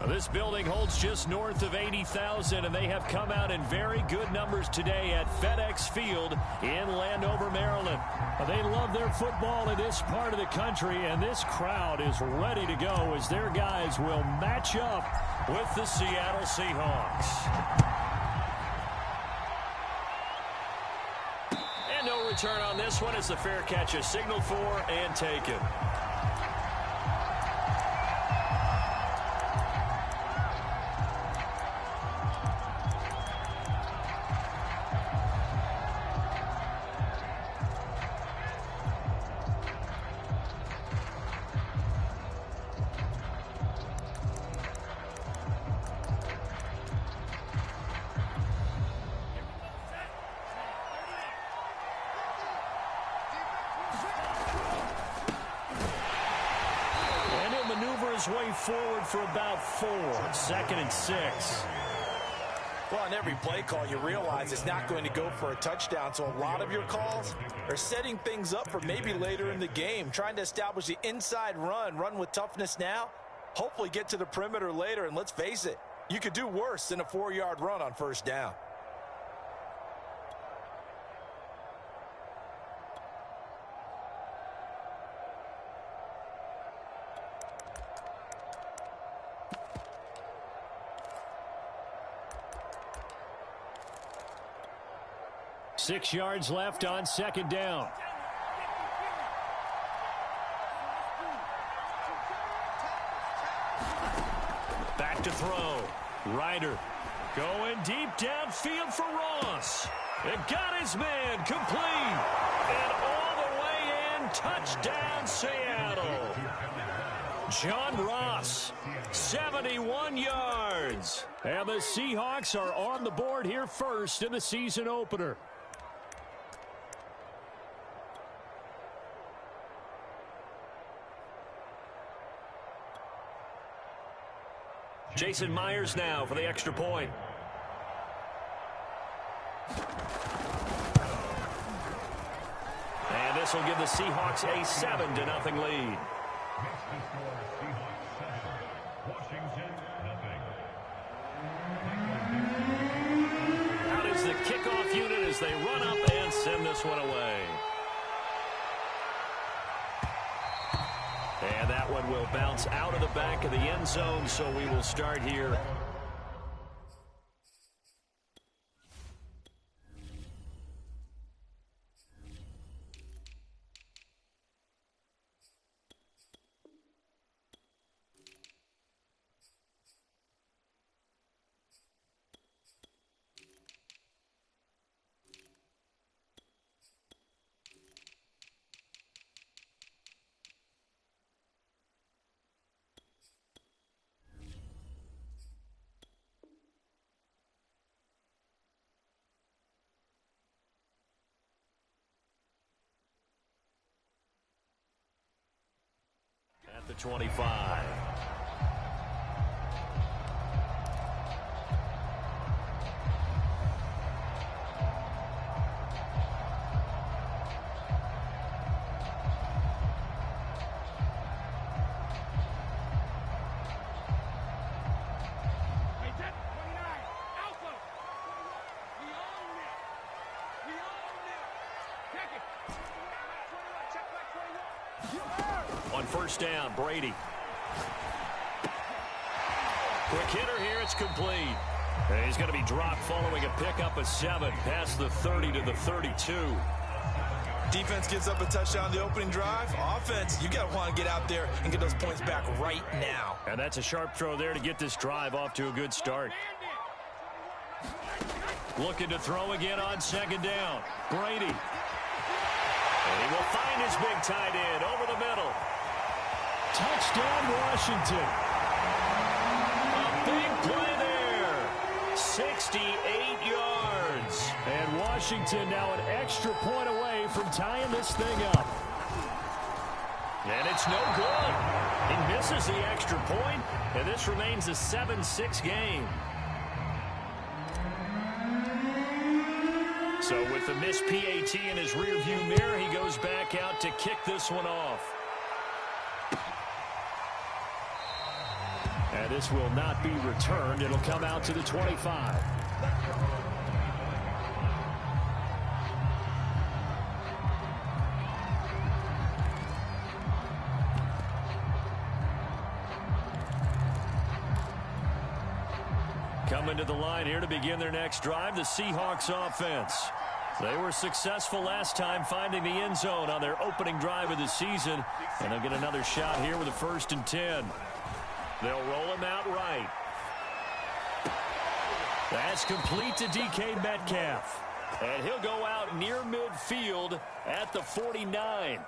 This building holds just north of 80,000, and they have come out in very good numbers today at FedEx Field in Landover, Maryland. They love their football in this part of the country, and this crowd is ready to go as their guys will match up with the Seattle Seahawks. And no return on this one as the fair catch is signaled for and taken. Way forward for about 4. 2nd and 6. Well, on every play call, you realize it's not going to go for a touchdown, so a lot of your calls are setting things up for maybe later in the game, trying to establish the inside run with toughness now, hopefully get to the perimeter later, and let's face it, you could do worse than a 4-yard run on first down. Six yards left on 2nd down. Back to throw. Ryder going deep downfield for Ross. It got his man complete. And all the way in, touchdown Seattle. John Ross, 71 yards. And the Seahawks are on the board here first in the season opener. Jason Myers now for the extra point. And this will give the Seahawks a 7-0 lead. Out is the kickoff unit as they run up and send this one away. And that one will bounce out of the back of the end zone, so we will start here. The 25. On first down, Brady. Quick hitter here, it's complete. And he's going to be dropped following a pickup of 7 past the 30 to the 32. Defense gets up a touchdown the opening drive. Offense, you got to want to get out there and get those points back right now. And that's a sharp throw there to get this drive off to a good start. Looking to throw again on second down. Brady. And he will find his big tight end over the middle. Touchdown, Washington. A big play there. 68 yards. And Washington now an extra point away from tying this thing up. And it's no good. He misses the extra point, and this remains a 7-6 game. So with the missed PAT in his rearview mirror, he goes back out to kick this one off. And this will not be returned. It'll come out to the 25. Coming to the line here to begin their next drive, the Seahawks offense. They were successful last time finding the end zone on their opening drive of the season, and they'll get another shot here with a 1st and 10. They'll roll him out right. That's complete to DK Metcalf. And he'll go out near midfield at the 49.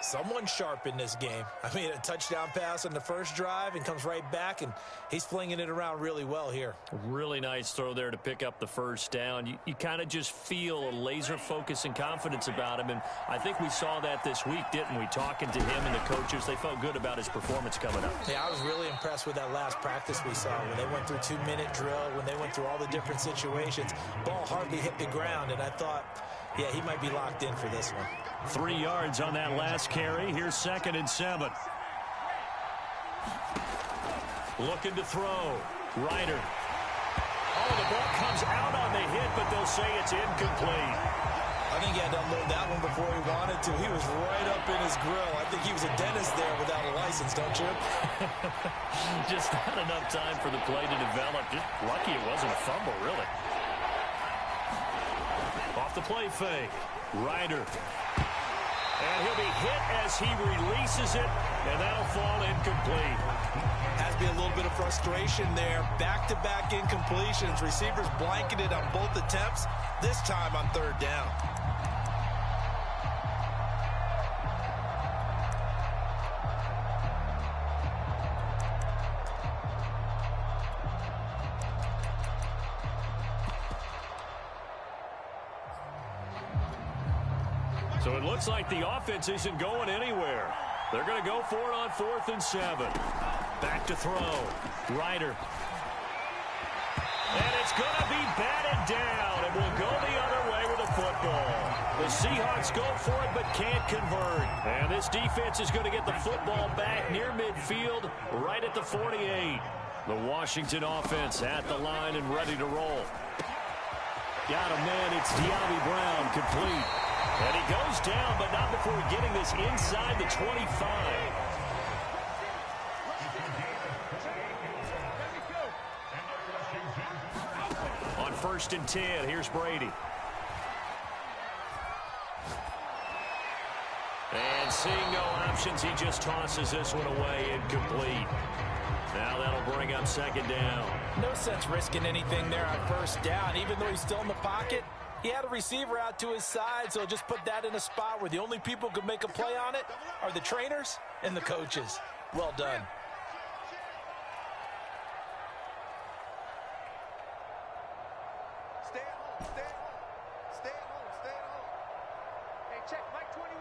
Someone sharp in this game. I mean, a touchdown pass on the first drive and comes right back, and he's flinging it around really well here. Really nice throw there to pick up the first down. You kind of just feel a laser focus and confidence about him, and I think we saw that this week, didn't we? Talking to him and the coaches, they felt good about his performance coming up. Yeah, I was really impressed with that last practice we saw when they went through 2-minute drill, when they went through all the different situations. Ball hardly hit the ground, and I thought, yeah, he might be locked in for this one. 3 yards on that last carry. Here's 2nd and 7. Looking to throw. Ryder. Oh, the ball comes out on the hit, but they'll say it's incomplete. I think he had to unload that one before he wanted to. He was right up in his grill. I think he was a dentist there without a license, don't you? Just not enough time for the play to develop. Just lucky it wasn't a fumble, really. Off the play fake. Ryder. And he'll be hit as he releases it, and that'll fall incomplete. Has to be a little bit of frustration there. Back-to-back incompletions. Receivers blanketed on both attempts, this time on 3rd down. So it looks like the offense isn't going anywhere. They're going to go for it on 4th and 7. Back to throw. Ryder. And it's going to be batted down. It will go the other way with the football. The Seahawks go for it but can't convert. And this defense is going to get the football back near midfield right at the 48. The Washington offense at the line and ready to roll. Got him, man. It's De'Ami Brown, complete. And he goes down, but not before getting this inside the 25. On 1st and 10, here's Brady. And seeing no options, he just tosses this one away, incomplete. Now that'll bring up 2nd down. No sense risking anything there on 1st down, even though he's still in the pocket. He had a receiver out to his side, so just put that in a spot where the only people who can make a play on it are the trainers and the coaches. Well done. Stay at home, stay at home. Stay at home, stay at home. Hey, check, Mike 21,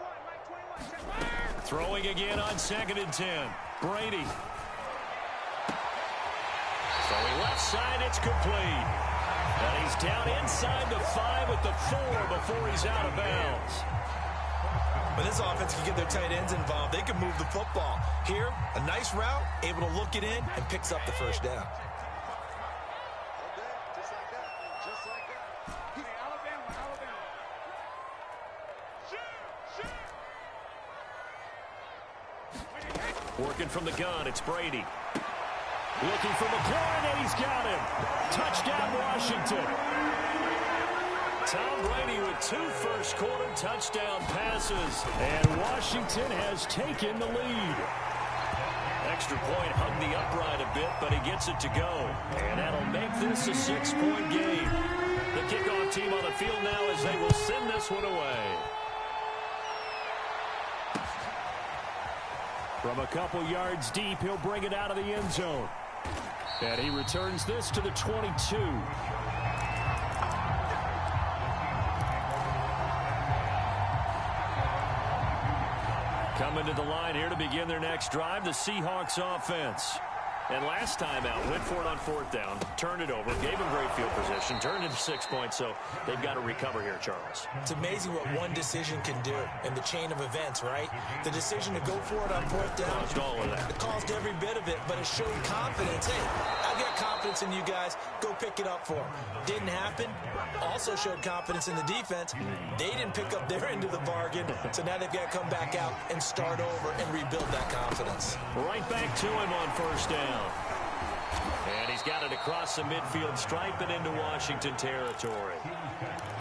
check Mike. Throwing again on 2nd and 10. Brady. Throwing left side, it's complete. And he's down inside the 5 at the 4 before he's out of bounds. When this offense can get their tight ends involved, they can move the football. Here, a nice route, able to look it in, and picks up the 1st down. Just like that. Just like that. Hey, Alabama, Alabama. Shoot, shoot. Working from the gun, it's Brady. Looking for McLaurin, and he's got him. Touchdown, Washington. Tom Brady with 2 first-quarter touchdown passes. And Washington has taken the lead. Extra point hugged the upright a bit, but he gets it to go. And that'll make this a 6-point game. The kickoff team on the field now as they will send this one away. From a couple yards deep, he'll bring it out of the end zone. And he returns this to the 22. Coming to the line here to begin their next drive, the Seahawks offense. And last time out, went for it on 4th down, turned it over, gave him great field position, turned into 6 points, so they've got to recover here, Charles. It's amazing what one decision can do in the chain of events, right? The decision to go for it on 4th down. Caused all of that. It caused every bit of it, but it showed confidence. Hey, I've got confidence in you guys. Go pick it up for them. Didn't happen. Also showed confidence in the defense. They didn't pick up their end of the bargain, so now they've got to come back out and start over and rebuild that confidence. Right back to him on 1st down. And he's got it across the midfield stripe and into Washington territory.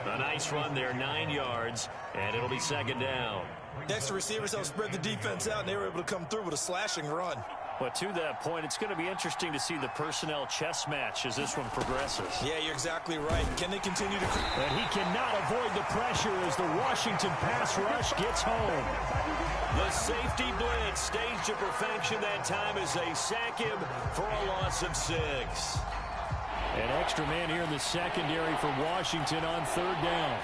A nice run there, 9 yards, and it'll be 2nd down. Next, the receivers helped spread the defense out, and they were able to come through with a slashing run. But to that point, it's going to be interesting to see the personnel chess match as this one progresses. Yeah, you're exactly right. Can they continue to... And he cannot avoid the pressure as the Washington pass rush gets home. The safety blitz staged to perfection that time as they sack him for a loss of 6. An extra man here in the secondary for Washington on 3rd down.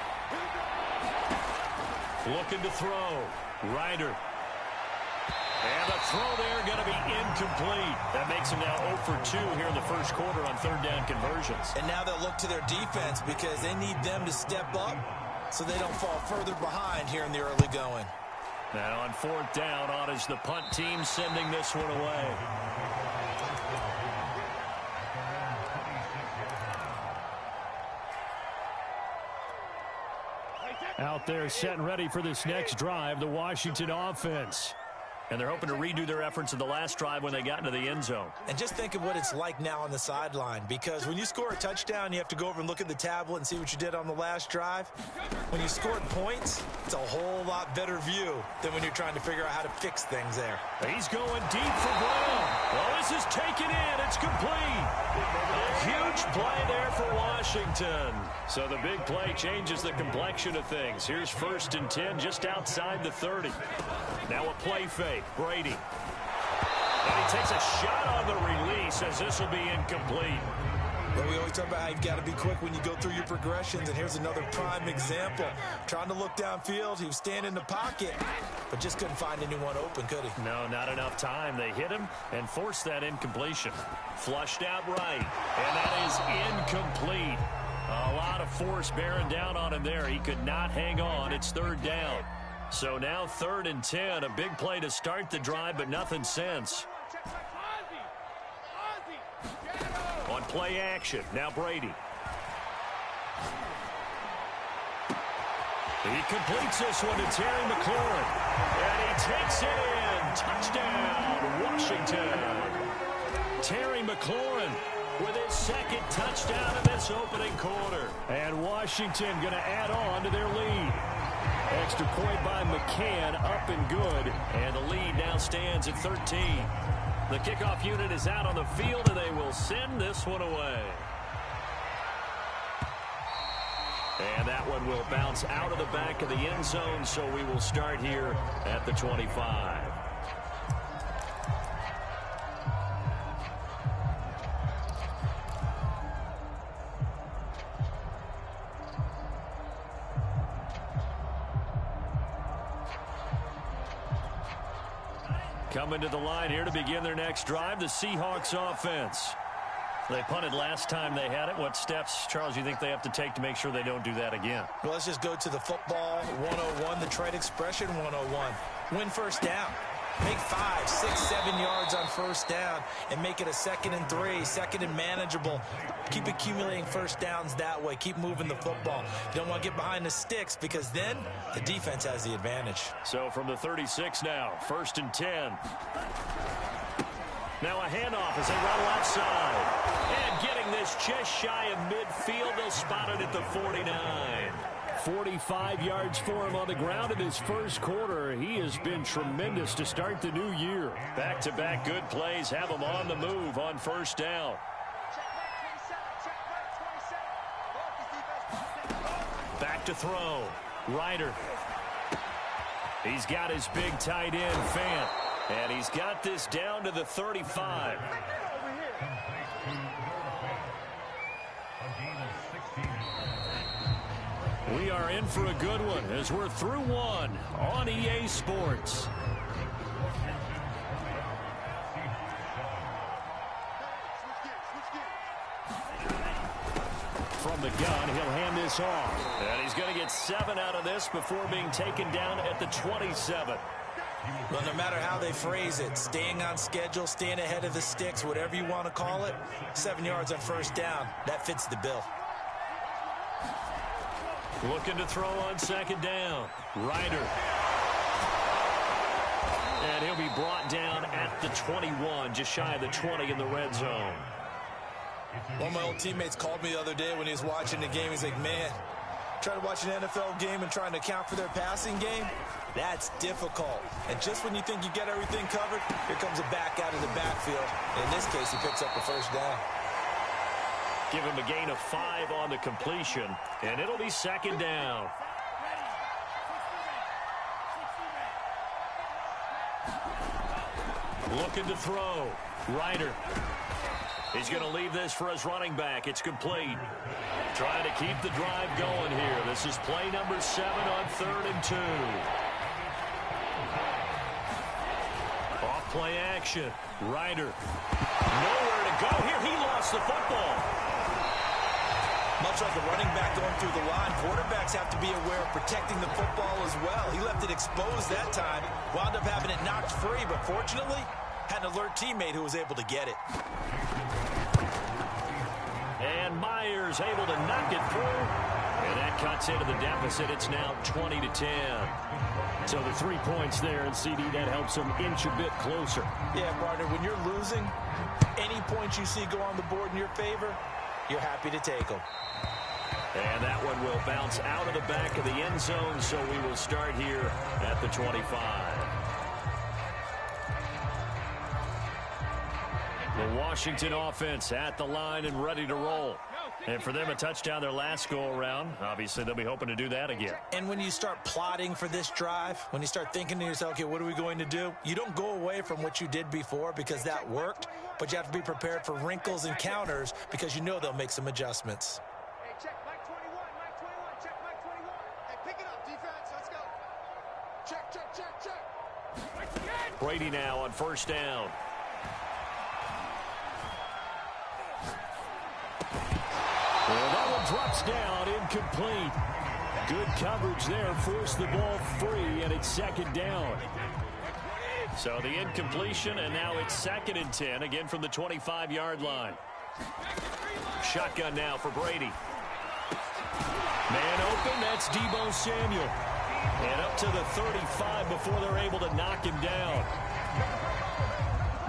Looking to throw. Ryder. And the throw there going to be incomplete. That makes him now 0 for 2 here in the 1st quarter on 3rd down conversions. And now they'll look to their defense because they need them to step up so they don't fall further behind here in the early going. Now on 4th down, on is the punt team sending this one away. Out there set and ready for this next drive, the Washington offense. And they're hoping to redo their efforts in the last drive when they got into the end zone. And just think of what it's like now on the sideline, because when you score a touchdown, you have to go over and look at the tablet and see what you did on the last drive. When you scored points, it's a whole lot better view than when you're trying to figure out how to fix things there. He's going deep for Brown. Well, this is taken in. It's complete. A huge play there for Washington. So the big play changes the complexion of things. Here's 1st and 10 just outside the 30. Now a play fake. Brady. And he takes a shot on the release as this will be incomplete. Well, we always talk about how you've got to be quick when you go through your progressions, and here's another prime example. Trying to look downfield, he was standing in the pocket, but just couldn't find anyone open, could he? No, not enough time. They hit him and forced that incompletion. Flushed out right, and that is incomplete. A lot of force bearing down on him there. He could not hang on. It's 3rd down. So now 3rd and 10, a big play to start the drive, but nothing since. On play action, now Brady. He completes this one to Terry McLaurin. And he takes it in. Touchdown, Washington. Terry McLaurin with his 2nd touchdown in this opening quarter. And Washington going to add on to their lead. Extra point by McCann, up and good. And the lead now stands at 13. The kickoff unit is out on the field, and they will send this one away. And that one will bounce out of the back of the end zone, so we will start here at the 25. Coming to the line here to begin their next drive, the Seahawks offense. They punted last time they had it. What steps, Charles, you think they have to take to make sure they don't do that again? Well, let's just go to the football 101, the trade expression 101. Win 1st down. Make 5, 6, 7 yards on 1st down and make it a 2nd and 3, 2nd and manageable. Keep accumulating 1st downs that way. Keep moving the football. You don't want to get behind the sticks because then the defense has the advantage. So from the 36 now, 1st and 10. Now a handoff as they run left side. And getting this just shy of midfield, they'll spot it at the 49. 45 yards for him on the ground in his 1st quarter. He has been tremendous to start the new year. Back-to-back good plays have him on the move on 1st down. Back to throw. Ryder. He's got his big tight end, Fant. And he's got this down to the 35. We are in for a good one as we're through one on EA Sports. the gun. He'll hand this off. And he's going to get 7 out of this before being taken down at the 27. Well, no matter how they phrase it, staying on schedule, staying ahead of the sticks, whatever you want to call it, 7 yards on first down, that fits the bill. Looking to throw on second down. Ryder. And he'll be brought down at the 21, just shy of the 20 in the red zone. One of my old teammates called me the other day when he was watching the game. He's like, man, trying to watch an NFL game and trying to account for their passing game, that's difficult. And just when you think you get everything covered, here comes a back out of the backfield. In this case, he picks up a first down. Give him a gain of 5 on the completion, and it'll be second down. Looking to throw. Ryder. He's going to leave this for his running back. It's complete. Trying to keep the drive going here. This is play number 7 on 3rd and 2. Off play action. Ryder. Nowhere to go here. He lost the football. Much like a running back going through the line, quarterbacks have to be aware of protecting the football as well. He left it exposed that time, wound up having it knocked free, but fortunately, had an alert teammate who was able to get it. And Myers able to knock it through. And that cuts into the deficit. It's now 20-10. So the 3 points there, and CD, that helps them inch a bit closer. Yeah, partner, when you're losing, any points you see go on the board in your favor, you're happy to take them. And that one will bounce out of the back of the end zone, so we will start here at the 25. The Washington offense at the line and ready to roll. And for them, a touchdown their last go-around. Obviously, they'll be hoping to do that again. And when you start plotting for this drive, when you start thinking to yourself, okay, what are we going to do? You don't go away from what you did before because that worked, but you have to be prepared for wrinkles and counters because you know they'll make some adjustments. Hey, check Mike 21, Mike 21, check Mike 21. Hey, pick it up, defense, let's go. Check, check, check, check. Brady now on first down. Well, that one drops down, incomplete. Good coverage there, forced the ball free, and it's second down. So the incompletion, and now it's 2nd and 10, again from the 25-yard line. Shotgun now for Brady. Man open, that's Deebo Samuel. And up to the 35 before they're able to knock him down.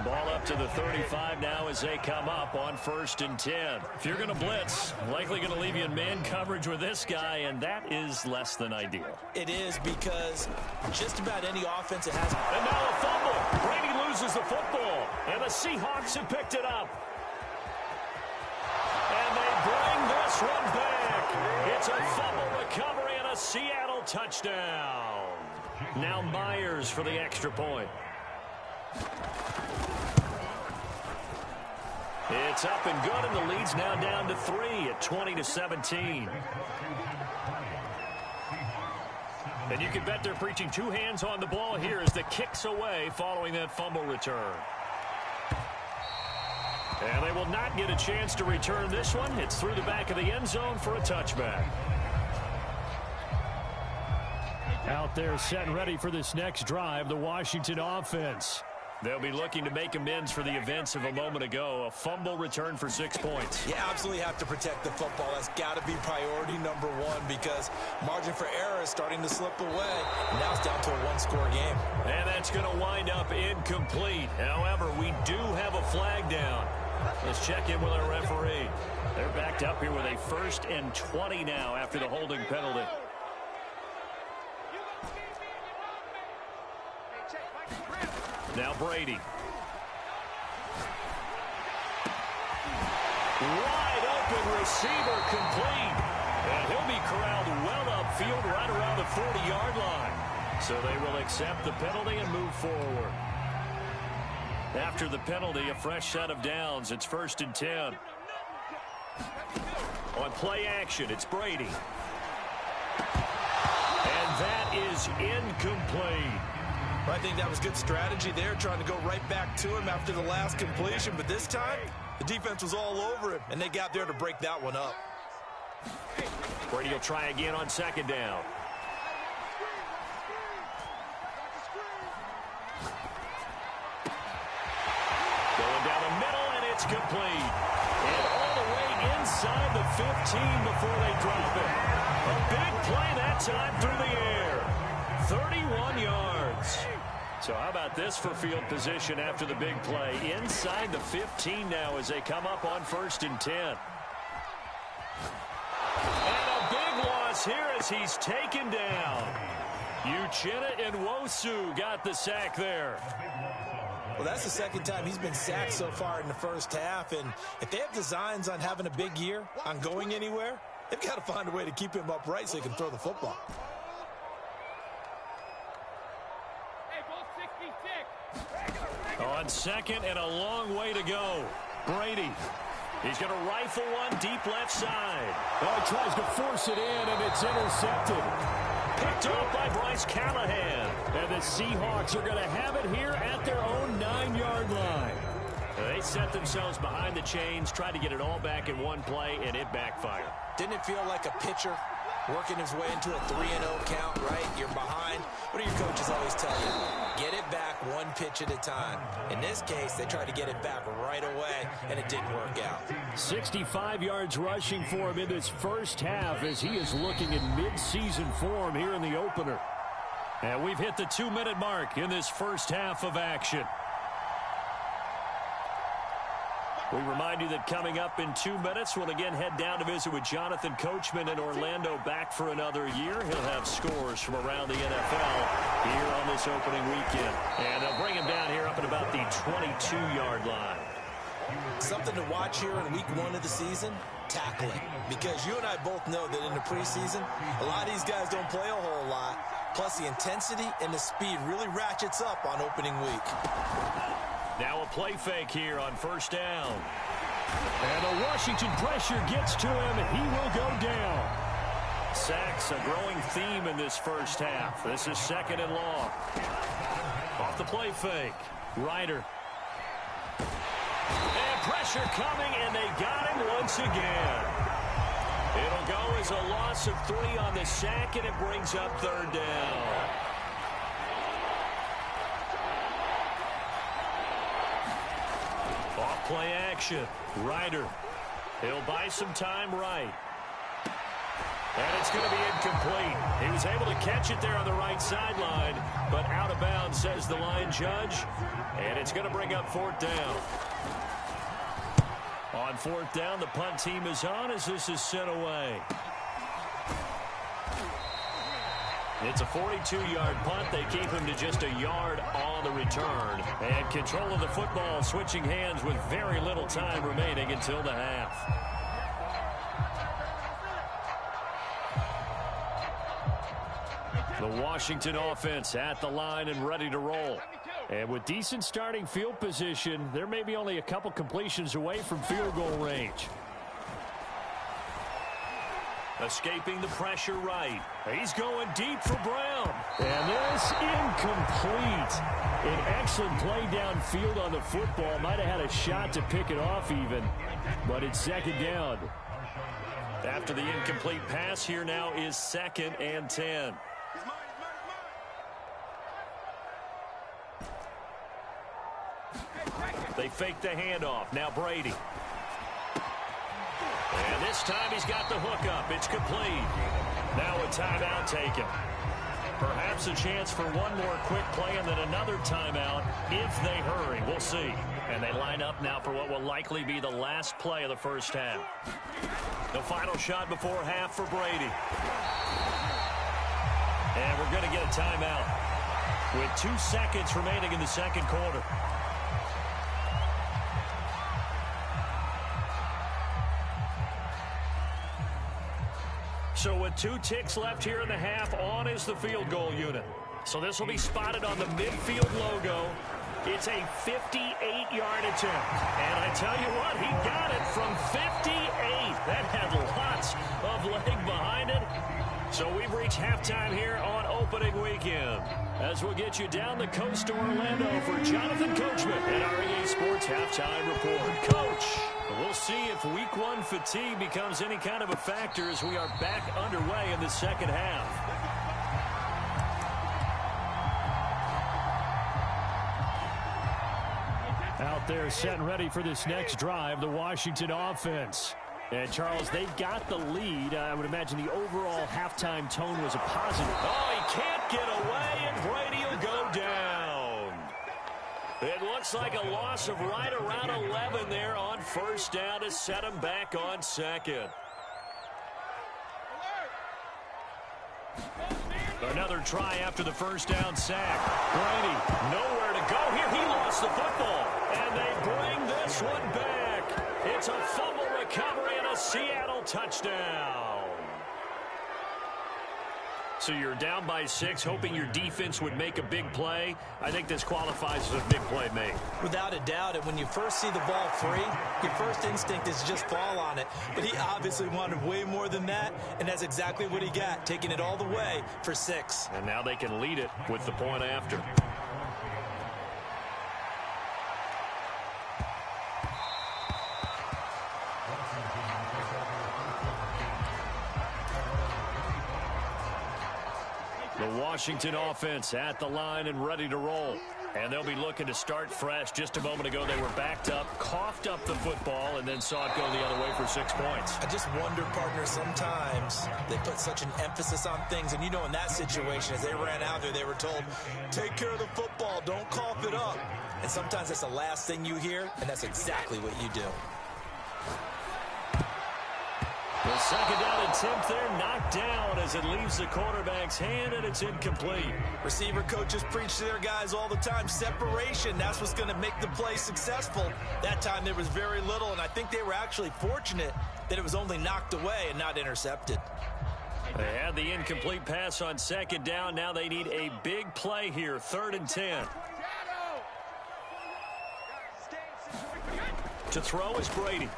Ball up to the 35 now as they come up on 1st and 10. If you're going to blitz, likely going to leave you in man coverage with this guy, and that is less than ideal. It is because just about any offense it has. And now a fumble. Brady loses the football, and the Seahawks have picked it up. And they bring this one back. It's a fumble recovery and a Seattle touchdown. Now Myers for the extra point. It's up and good, and the lead's now down to 3 at 20-17. And you can bet they're preaching 2 hands on the ball here as the kick's away following that fumble return. And they will not get a chance to return this one. It's through the back of the end zone for a touchback. Out there set and ready for this next drive, the Washington offense. They'll be looking to make amends for the events of a moment ago. A fumble return for 6 points. You absolutely have to protect the football. That's got to be priority number 1 because margin for error is starting to slip away. And now it's down to a 1-score game. And that's going to wind up incomplete. However, we do have a flag down. Let's check in with our referee. They're backed up here with a 1st and 20 now after the holding penalty. Now Brady. Wide open receiver complete. And he'll be corralled well upfield right around the 40-yard line. So they will accept the penalty and move forward. After the penalty, a fresh set of downs. It's 1st and 10. On play action, it's Brady. And that is incomplete. I think that was good strategy there, trying to go right back to him after the last completion. But this time, the defense was all over him, and they got there to break that one up. Brady will try again on second down. Going down the middle, and it's complete. And all the way inside the 15 before they drop it. A big play that time through the air. 31 yards. So how about this for field position after the big play? Inside the 15 now as they come up on 1st and 10. And a big loss here as he's taken down. Uchenna Nwosu got the sack there. Well, that's the second time he's been sacked so far in the first half. And if they have designs on having a big year, on going anywhere, they've got to find a way to keep him upright so he can throw the football. On second and a long way to go. Brady. He's going to rifle one deep left side. Oh, he tries to force it in, and it's intercepted. Picked off by Bryce Callahan. And the Seahawks are going to have it here at their own 9-yard line. They set themselves behind the chains, tried to get it all back in one play, and it backfired. Didn't it feel like a pitcher working his way into a 3-0 count, right? You're behind. What do your coaches always tell you? Get it back one pitch at a time. In this case, they tried to get it back right away, and it didn't work out. 65 yards rushing for him in this first half as he is looking in mid-season form here in the opener. And we've hit the 2-minute mark in this first half of action. We remind you that coming up in 2 minutes, we'll again head down to visit with Jonathan Coachman in Orlando, back for another year. He'll have scores from around the NFL here on this opening weekend. And they'll bring him down here up at about the 22-yard line. Something to watch here in week 1 of the season, tackling. Because you and I both know that in the preseason, a lot of these guys don't play a whole lot. Plus, the intensity and the speed really ratchets up on opening week. Now a play fake here on 1st down. And the Washington pressure gets to him, and he will go down. Sacks, a growing theme in this first half. This is 2nd and long. Off the play fake. Ryder. And pressure coming, and they got him once again. It'll go as a loss of 3 on the sack, and it brings up 3rd down. Off play action. Ryder. He'll buy some time right. And it's going to be incomplete. He was able to catch it there on the right sideline, but out of bounds, says the line judge. And it's going to bring up 4th down. On 4th down, the punt team is on as this is sent away. It's a 42-yard punt. They keep him to just a yard on the return. And control of the football switching hands with very little time remaining until the half. The Washington offense at the line and ready to roll. And with decent starting field position, there may be only a couple completions away from field goal range. Escaping the pressure right. He's going deep for Brown. And this incomplete. An excellent play downfield on the football. Might have had a shot to pick it off even. But it's 2nd down. After the incomplete pass, here now is 2nd and 10. They fake the handoff. Now Brady. And this time he's got the hook up. It's complete. Now a timeout taken. Perhaps a chance for one more quick play and then another timeout if they hurry. We'll see. And they line up now for what will likely be the last play of the first half. The final shot before half for Brady. And we're going to get a timeout with 2 seconds remaining in the second quarter. So with 2 ticks left here in the half, on is the field goal unit. So this will be spotted on the midfield logo. It's a 58-yard attempt. And I tell you what, he got it from 58. That had lots of leg behind it. So we've reached halftime here on opening weekend. As we'll get you down the coast to Orlando for Jonathan Coachman at our EA Sports Halftime Report. Coach, we'll see if Week 1 fatigue becomes any kind of a factor as we are back underway in the second half. Out there set and ready for this next drive, the Washington offense. And, Charles, they got the lead. I would imagine the overall halftime tone was a positive. Oh, he can't get away, and Brady will go down. It looks like a loss of right around 11 there on first down to set him back on second. Another try after the first down sack. Brady, nowhere to go here. He lost the football, and they bring this one back. It's a fumble recovery and a Seattle touchdown. So you're down by 6, hoping your defense would make a big play. I think this qualifies as a big play made. Without a doubt, and when you first see the ball free, your first instinct is just fall on it. But he obviously wanted way more than that, and that's exactly what he got, taking it all the way for 6. And now they can lead it with the point after. The Washington offense at the line and ready to roll. And they'll be looking to start fresh. Just a moment ago, they were backed up, coughed up the football, and then saw it go the other way for 6 points. I just wonder, partner, sometimes they put such an emphasis on things. And, you know, in that situation, as they ran out there, they were told, take care of the football, don't cough it up. And sometimes that's the last thing you hear, and that's exactly what you do. The second down attempt there knocked down as it leaves the quarterback's hand, and it's incomplete. Receiver coaches preach to their guys all the time. Separation, that's what's going to make the play successful. That time there was very little, and I think they were actually fortunate that it was only knocked away and not intercepted. They had the incomplete pass on second down. Now they need a big play here, 3rd and 10. To throw is Brady.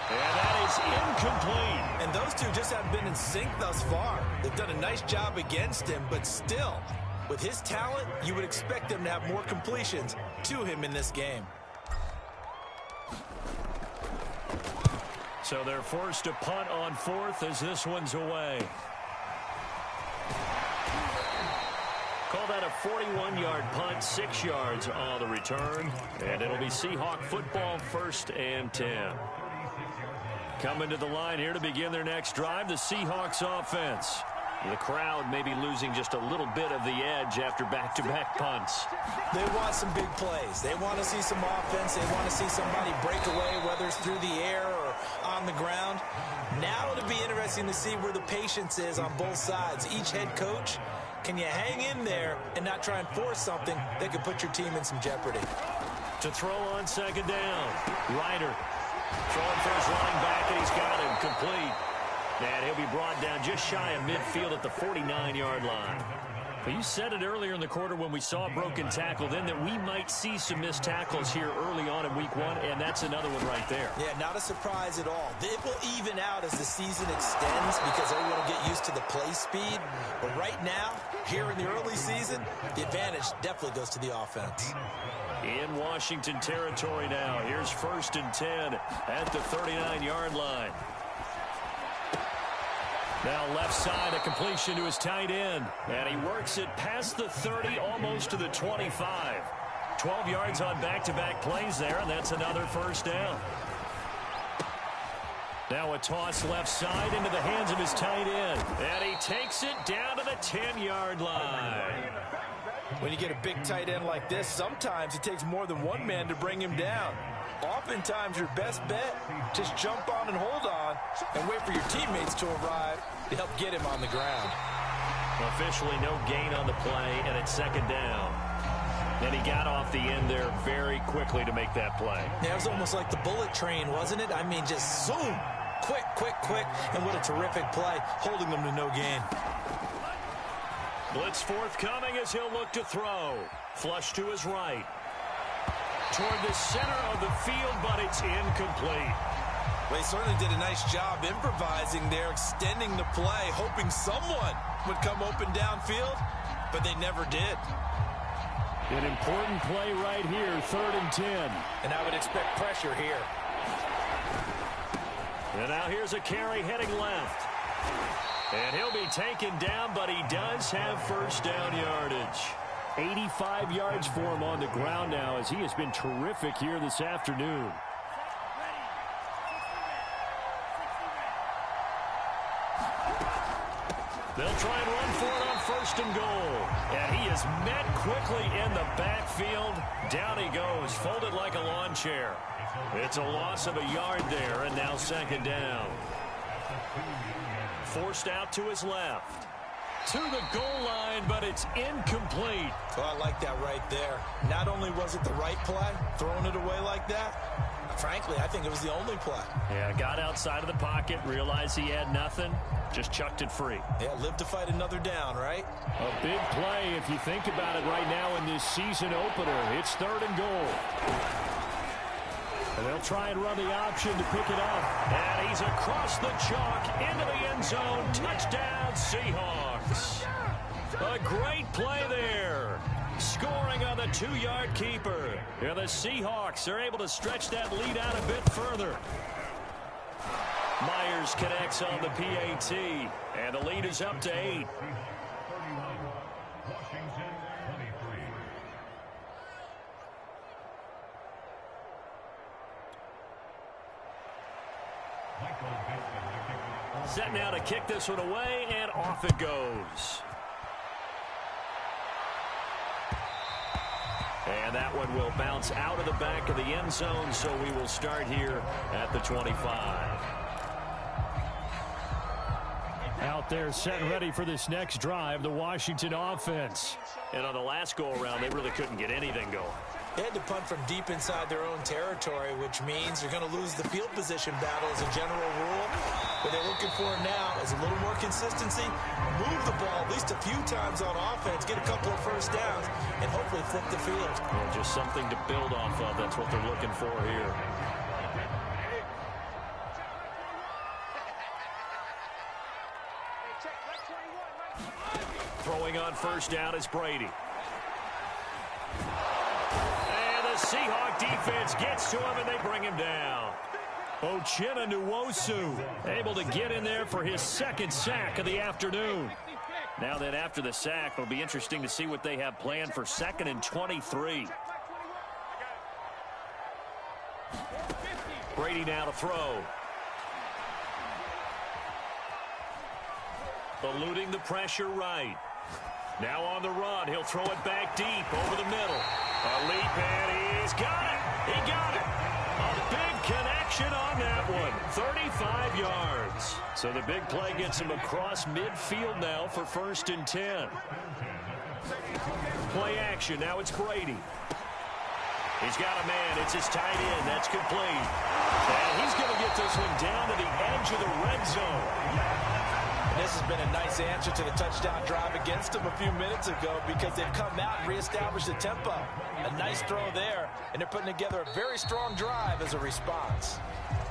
And that is incomplete. And those two just haven't been in sync thus far. They've done a nice job against him, but still, with his talent, you would expect them to have more completions to him in this game. So they're forced to punt on 4th as this one's away. Call that a 41-yard punt, 6 yards on the return. And it'll be Seahawk football, 1st and 10. Coming to the line here to begin their next drive, the Seahawks offense. The crowd may be losing just a little bit of the edge after back-to-back punts. They want some big plays. They want to see some offense. They want to see somebody break away, whether it's through the air or on the ground. Now it'll be interesting to see where the patience is on both sides. Each head coach, can you hang in there and not try and force something that could put your team in some jeopardy? To throw on second down, Ryder. Throwing for his running back, and he's got him complete. And he'll be brought down just shy of midfield at the 49-yard line. But you said it earlier in the quarter when we saw a broken tackle then that we might see some missed tackles here early on in Week 1, and that's another one right there. Yeah, not a surprise at all. It will even out as the season extends because everyone will get used to the play speed. But right now, here in the early season, the advantage definitely goes to the offense. In Washington territory now. Here's 1st and 10 at the 39-yard line. Now left side, a completion to his tight end. And he works it past the 30, almost to the 25. 12 yards on back-to-back plays there, and that's another 1st down. Now a toss left side into the hands of his tight end. And he takes it down to the 10-yard line. When you get a big tight end like this, sometimes it takes more than one man to bring him down. Oftentimes, your best bet, just jump on and hold on and wait for your teammates to arrive to help get him on the ground. Officially no gain on the play, and it's 2nd down. And he got off the end there very quickly to make that play. Yeah, it was almost like the bullet train, wasn't it? I mean, just zoom, quick, quick, quick, and what a terrific play, holding them to no gain. Blitz forthcoming as he'll look to throw. Flush to his right. Toward the center of the field, but it's incomplete. Well, he certainly did a nice job improvising there, extending the play, hoping someone would come open downfield, but they never did. An important play right here, 3rd and 10. And I would expect pressure here. And now here's a carry heading left. And he'll be taken down, but he does have first down yardage. 85 yards for him on the ground now, as he has been terrific here this afternoon. They'll try and run for it on 1st and goal. And he is met quickly in the backfield. Down he goes, folded like a lawn chair. It's a loss of a yard there, and now 2nd down. Forced out to his left. To the goal line, but it's incomplete. Oh, I like that right there. Not only was it the right play, throwing it away like that, frankly, I think it was the only play. Yeah, got outside of the pocket, realized he had nothing, just chucked it free. Yeah, live to fight another down, right? A big play if you think about it right now in this season opener. It's 3rd and goal. And they'll try and run the option to pick it up. And he's across the chalk into the end zone. Touchdown, Seahawks. A great play there. Scoring on the 2-yard keeper. And the Seahawks are able to stretch that lead out a bit further. Myers connects on the PAT. And the lead is up to 8. Set now to kick this one away, and off it goes. And that one will bounce out of the back of the end zone, so we will start here at the 25. Out there set and ready for this next drive, the Washington offense. And on the last go-around, they really couldn't get anything going. They had to punt from deep inside their own territory, which means they're going to lose the field position battle as a general rule. What they're looking for now is a little more consistency, move the ball at least a few times on offense, get a couple of first downs, and hopefully flip the field. Yeah, just something to build off of. That's what they're looking for here. Throwing on 1st down is Brady. Seahawk defense gets to him, and they bring him down. Uchenna Nwosu able to get in there for his 2nd sack of the afternoon. Now then, after the sack, it'll be interesting to see what they have planned for 2nd and 23. Brady now to throw. Eluding the pressure right. Now on the run, he'll throw it back deep over the middle. A leap, and he's got it. He got it. A big connection on that one. 35 yards. So the big play gets him across midfield now for 1st and 10. Play action. Now it's Brady. He's got a man. It's his tight end. That's complete. And he's going to get this one down to the edge of the red zone. This has been a nice answer to the touchdown drive against them a few minutes ago because they've come out and reestablished the tempo. A nice throw there, and they're putting together a very strong drive as a response.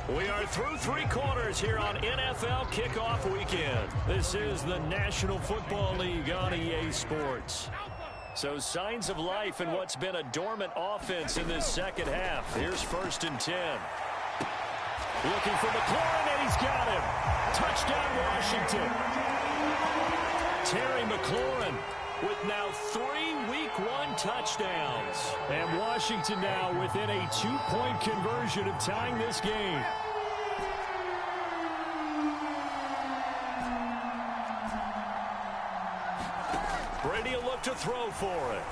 We are through 3 quarters here on NFL Kickoff Weekend. This is the National Football League on EA Sports. So signs of life in what's been a dormant offense in this 2nd half. Here's 1st and 10. Looking for McLaurin, and he's got him. Touchdown, Washington. Terry McLaurin with now 3 Week 1 touchdowns. And Washington now within a 2-point conversion of tying this game. Brady will look to throw for it.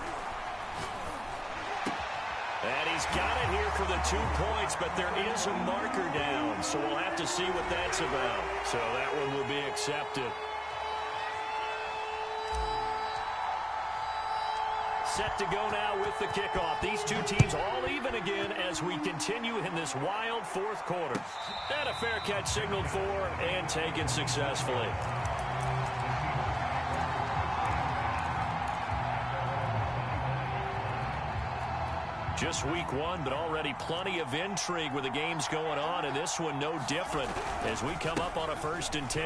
And he's got it here for the 2 points, but there is a marker down, so we'll have to see what that's about. So that one will be accepted. Set to go now with the kickoff. These 2 teams all even again as we continue in this wild 4th quarter. And a fair catch signaled for and taken successfully. Just week 1, but already plenty of intrigue with the games going on, and this one no different as we come up on a 1st and 10.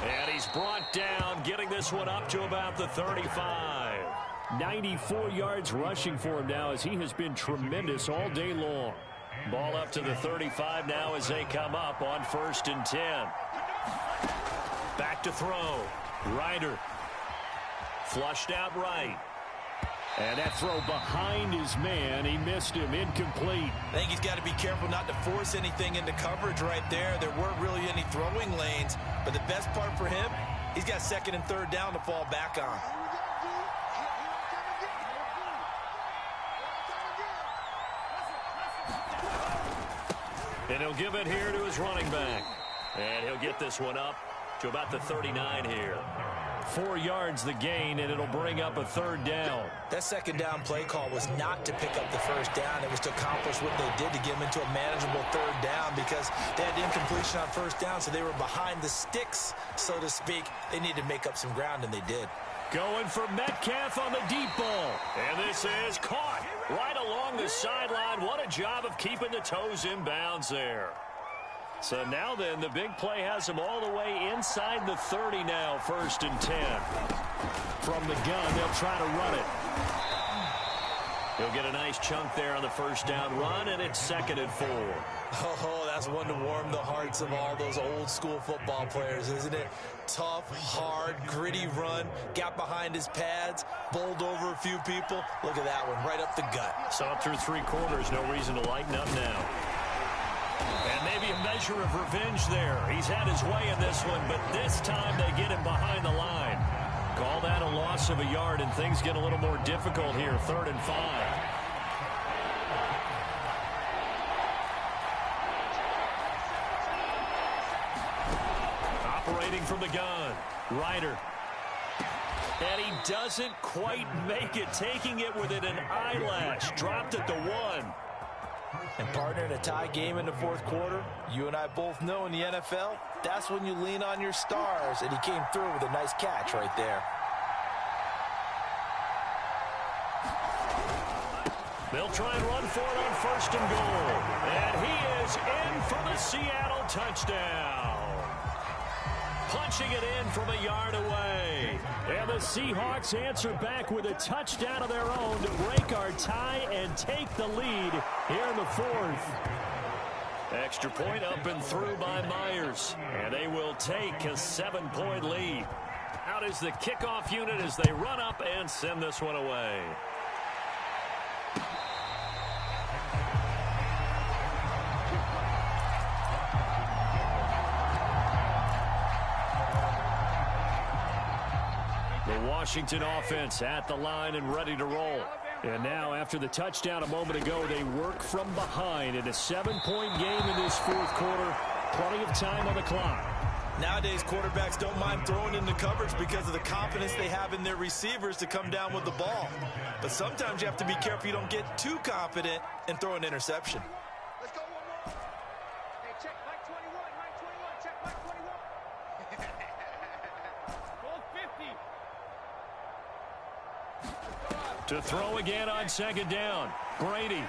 And he's brought down, getting this one up to about the 35. 94 yards rushing for him now as he has been tremendous all day long. Ball up to the 35 now as they come up on 1st and 10. Back to throw. Ryder. Flushed out right. And that throw behind his man. He missed him. Incomplete. I think he's got to be careful not to force anything into coverage right there. There weren't really any throwing lanes. But the best part for him, he's got 2nd and 3rd down to fall back on. And he'll give it here to his running back. And he'll get this one up to about the 39 here. 4 yards the gain, and it'll bring up a 3rd down. That 2nd down play call was not to pick up the 1st down. It was to accomplish what they did to get him into a manageable 3rd down because they had incompletion on 1st down, so they were behind the sticks, so to speak. They needed to make up some ground, and they did. Going for Metcalf on the deep ball. And this is caught right along the sideline. What a job of keeping the toes in bounds there. So now then, the big play has him all the way inside the 30 now, 1st and 10. From the gun, they'll try to run it. He'll get a nice chunk there on the 1st down run, and it's 2nd and 4. Oh, that's one to warm the hearts of all those old school football players, isn't it? Tough, hard, gritty run, got behind his pads, bowled over a few people. Look at that one, right up the gut. Saw through 3 quarters, no reason to lighten up now. And maybe a measure of revenge there. He's had his way in this one, but this time they get him behind the line. Call that a loss of a yard, and things get a little more difficult here, 3rd and 5. Operating from the gun, Ryder. And he doesn't quite make it, taking it within an eyelash. Dropped at the 1. And partner, in a tie game in the 4th quarter, you and I both know in the NFL, that's when you lean on your stars. And he came through with a nice catch right there. They'll try and run for it on 1st and goal. And he is in for the Seattle touchdown. Punching it in from a yard away. And the Seahawks answer back with a touchdown of their own to break our tie and take the lead here in the 4th. Extra point up and through by Myers. And they will take a 7-point lead. Out is the kickoff unit as they run up and send this one away. Washington offense at the line and ready to roll. And now after the touchdown a moment ago, they work from behind in a 7-point game in this 4th quarter. Plenty of time on the clock. Nowadays, quarterbacks don't mind throwing into coverage because of the confidence they have in their receivers to come down with the ball. But sometimes you have to be careful you don't get too confident and throw an interception. Let's go one more. Hey, check Mike 21, Mike 21, check Mike 21. Goal 50. To throw again on 2nd down, Brady.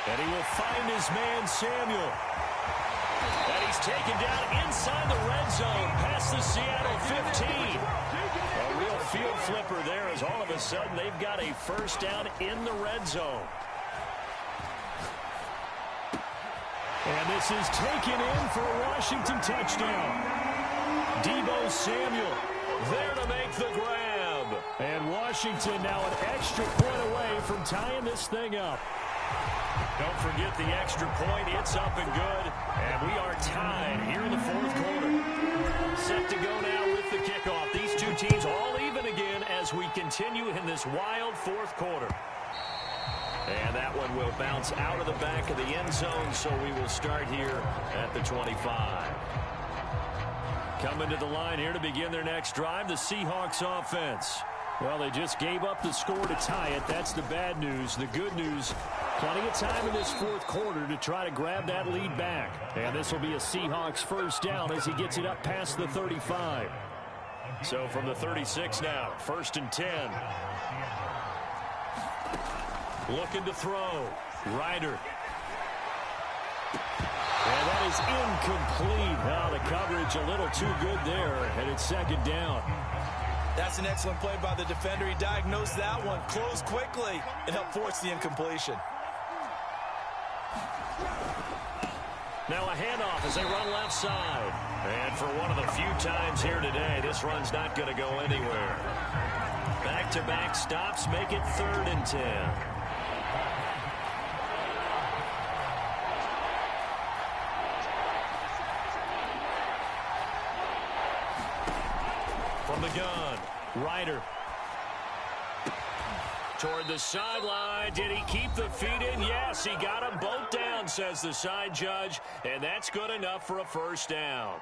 And he will find his man, Samuel. And he's taken down inside the red zone past the Seattle 15. A real field flipper there as all of a sudden they've got a 1st down in the red zone. And this is taken in for a Washington touchdown. Deebo Samuel there to make the grab. And Washington now an extra point away from tying this thing up. Don't forget the extra point. It's up and good. And we are tied here in the 4th quarter. Set to go now with the kickoff. These two teams all even again as we continue in this wild 4th quarter. And that one will bounce out of the back of the end zone, so we will start here at the 25. Coming to the line here to begin their next drive, the Seahawks offense. Well, they just gave up the score to tie it. That's the bad news. The good news, plenty of time in this 4th quarter to try to grab that lead back. And this will be a Seahawks 1st down as he gets it up past the 35. So from the 36 now, 1st and 10. Looking to throw. Ryder. And that is incomplete. Now the coverage a little too good there, and it's 2nd down. That's an excellent play by the defender. He diagnosed that one, closed quickly, and helped force the incompletion. Now a handoff as they run left side. And for one of the few times here today, this run's not going to go anywhere. Back-to-back stops make it 3rd and 10. From the gun, Ryder. Toward the sideline. Did he keep the feet in? Yes, he got them both down, says the side judge. And that's good enough for a 1st down.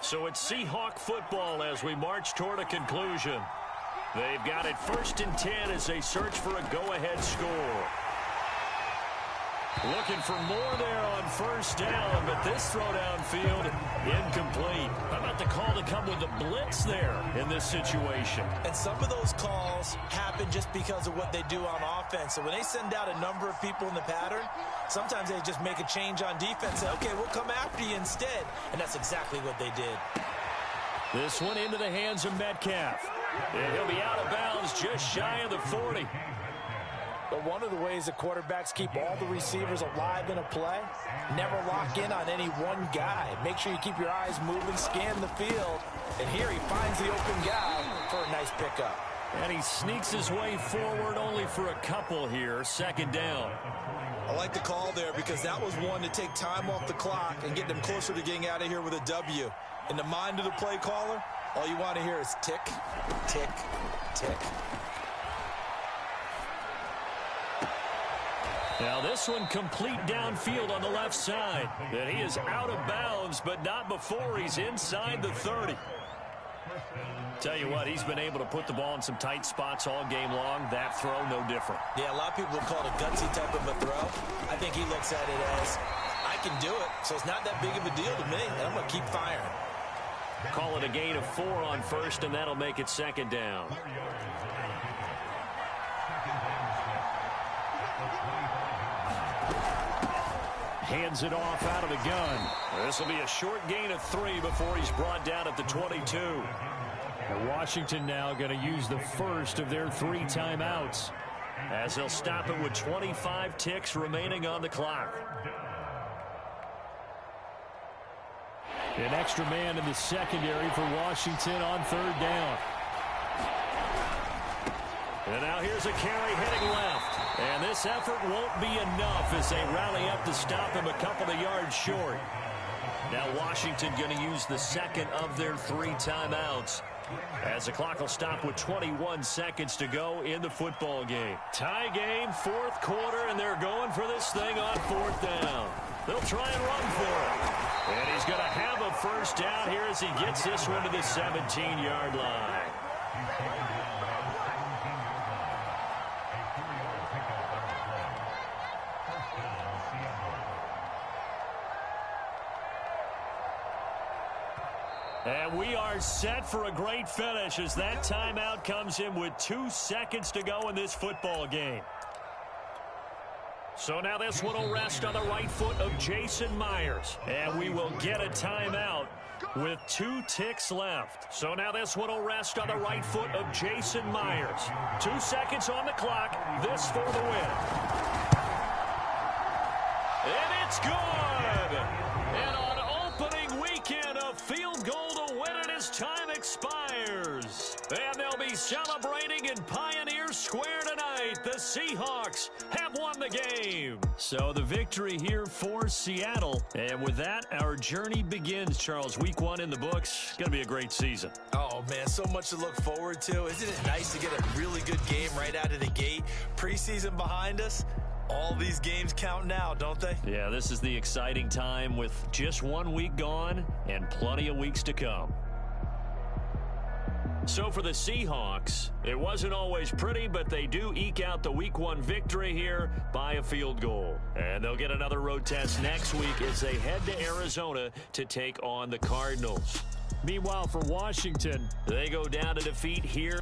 So it's Seahawk football as we march toward a conclusion. They've got it 1st and 10 as they search for a go-ahead score. Looking for more there on 1st down, but this throw downfield, incomplete. How about the call to come with the blitz there in this situation? And some of those calls happen just because of what they do on offense. So when they send out a number of people in the pattern, sometimes they just make a change on defense. Say, okay, we'll come after you instead. And that's exactly what they did. This one into the hands of Metcalf. And he'll be out of bounds just shy of the 40. But one of the ways the quarterbacks keep all the receivers alive in a play, never lock in on any one guy. Make sure you keep your eyes moving, scan the field. And here he finds the open guy for a nice pickup. And he sneaks his way forward only for a couple here. 2nd down. I like the call there because that was one to take time off the clock and get them closer to getting out of here with a W. In the mind of the play caller, all you want to hear is tick, tick, tick. Now this one complete downfield on the left side. And he is out of bounds, but not before he's inside the 30. Tell you what, he's been able to put the ball in some tight spots all game long. That throw, no different. Yeah, a lot of people would call it a gutsy type of a throw. I think he looks at it as, I can do it, so it's not that big of a deal to me, and I'm going to keep firing. Call it a gain of 4 on 1st, and that'll make it 2nd down. Hands it off out of the gun. This will be a short gain of 3 before he's brought down at the 22. And Washington now going to use the first of their 3 timeouts as they'll stop it with 25 ticks remaining on the clock. An extra man in the secondary for Washington on 3rd down. And now here's a carry heading left. And this effort won't be enough as they rally up to stop him a couple of yards short. Now Washington going to use the 2nd of their 3 timeouts as the clock will stop with 21 seconds to go in the football game. Tie game, 4th quarter, and they're going for this thing on 4th down. They'll try and run for it. And he's going to have a 1st down here as he gets this one to the 17-yard line. And we are set for a great finish as that timeout comes in with 2 seconds to go in this football game. So now this one will rest on the right foot of Jason Myers. And we will get a timeout with 2 ticks left. So now this one will rest on the right foot of Jason Myers. 2 seconds on the clock. This for the win. And it's good. And on opening weekend, a field goal to win it as time expires. And they'll be celebrating in Pioneer Square tonight. The Seahawks have won the game. So the victory here for Seattle. And with that, our journey begins, Charles. Week 1 in the books. Going to be a great season. Oh, man, so much to look forward to. Isn't it nice to get a really good game right out of the gate? Preseason behind us. All these games count now, don't they? Yeah, this is the exciting time with just 1 week gone and plenty of weeks to come. So for the Seahawks, it wasn't always pretty, but they do eke out the Week 1 victory here by a field goal. And they'll get another road test next week as they head to Arizona to take on the Cardinals. Meanwhile, for Washington, they go down to defeat here.